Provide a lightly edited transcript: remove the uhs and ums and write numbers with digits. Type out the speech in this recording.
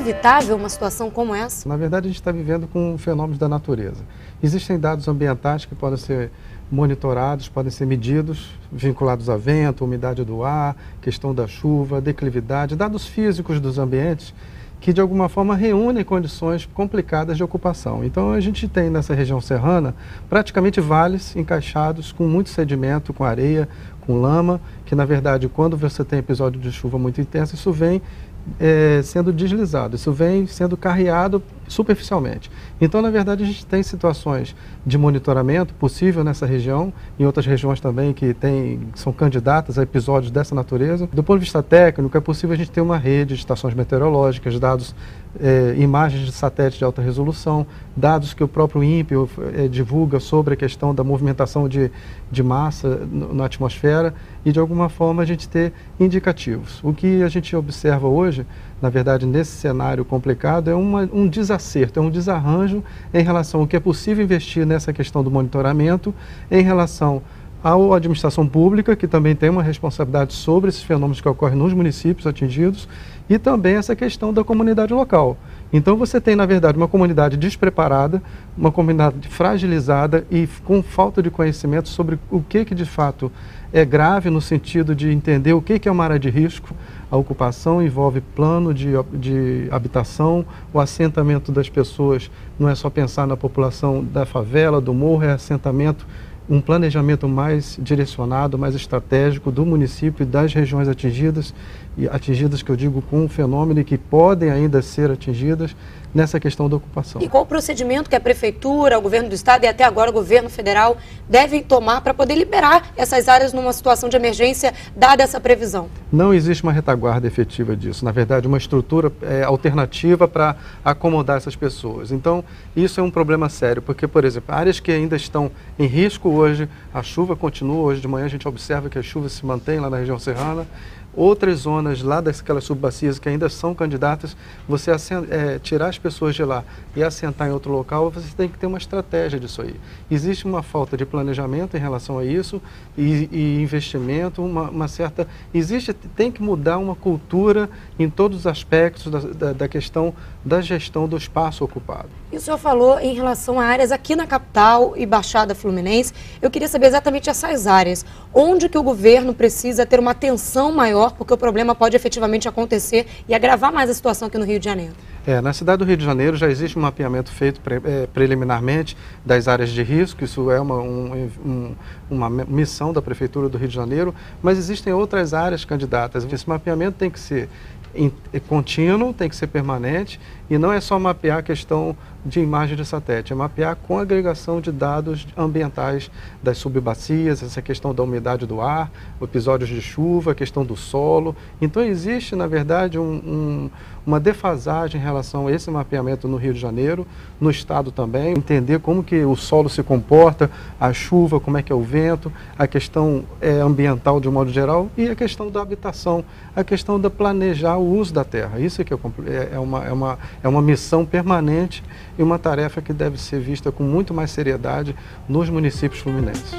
inevitável uma situação como essa? Na verdade, a gente está vivendo com fenômenos da natureza. Existem dados ambientais que podem ser monitorados, podem ser medidos, vinculados a vento, umidade do ar, questão da chuva, declividade, dados físicos dos ambientes que de alguma forma reúnem condições complicadas de ocupação. Então a gente tem nessa região serrana praticamente vales encaixados com muito sedimento, com areia, com lama, que na verdade quando você tem episódio de chuva muito intensa, isso vem sendo deslizado, isso vem sendo carreado superficialmente. Então, na verdade, a gente tem situações de monitoramento possível nessa região, em outras regiões também que são candidatas a episódios dessa natureza. Do ponto de vista técnico, é possível a gente ter uma rede de estações meteorológicas, dados, imagens de satélite de alta resolução, dados que o próprio INPE divulga sobre a questão da movimentação de massa na atmosfera e, de alguma forma, a gente ter indicativos. O que a gente observa hoje, na verdade, nesse cenário complicado, é um desacerto, é um desarranjo em relação ao que é possível investir nessa questão do monitoramento, em relação à administração pública, que também tem uma responsabilidade sobre esses fenômenos que ocorrem nos municípios atingidos, e também essa questão da comunidade local. Então você tem, na verdade, uma comunidade despreparada, uma comunidade fragilizada e com falta de conhecimento sobre o que de fato é grave no sentido de entender o que é uma área de risco. A ocupação envolve plano de habitação, o assentamento das pessoas não é só pensar na população da favela, do morro, é assentamento, um planejamento mais direcionado, mais estratégico do município e das regiões atingidas que eu digo com um fenômeno e que podem ainda ser atingidas nessa questão da ocupação. E qual o procedimento que a Prefeitura, o Governo do Estado e até agora o Governo Federal devem tomar para poder liberar essas áreas numa situação de emergência, dada essa previsão? Não existe uma retaguarda efetiva disso, na verdade uma estrutura alternativa para acomodar essas pessoas. Então isso é um problema sério, porque, por exemplo, áreas que ainda estão em risco hoje, a chuva continua, hoje de manhã a gente observa que a chuva se mantém lá na região serrana. Outras zonas lá daquelas subbacias que ainda são candidatas, você tirar as pessoas de lá e assentar em outro local, você tem que ter uma estratégia disso aí. Existe uma falta de planejamento em relação a isso e investimento, tem que mudar uma cultura em todos os aspectos da questão da gestão do espaço ocupado. E o senhor falou em relação a áreas aqui na capital e Baixada Fluminense. Eu queria saber exatamente essas áreas. Onde que o governo precisa ter uma atenção maior, porque o problema pode efetivamente acontecer e agravar mais a situação aqui no Rio de Janeiro? Na cidade do Rio de Janeiro já existe um mapeamento feito preliminarmente das áreas de risco, isso é uma missão da Prefeitura do Rio de Janeiro, mas existem outras áreas candidatas. Esse mapeamento tem que ser contínuo, tem que ser permanente e não é só mapear a questão de imagem de satélite, é mapear com agregação de dados ambientais das subbacias, essa questão da umidade do ar, episódios de chuva, a questão do solo. Então existe, na verdade, uma defasagem em relação a esse mapeamento no Rio de Janeiro, no estado também, entender como que o solo se comporta, a chuva, como é que é o vento, a questão ambiental de um modo geral e a questão da habitação, a questão de planejar o uso da terra. Isso é que é uma missão permanente e uma tarefa que deve ser vista com muito mais seriedade nos municípios fluminenses.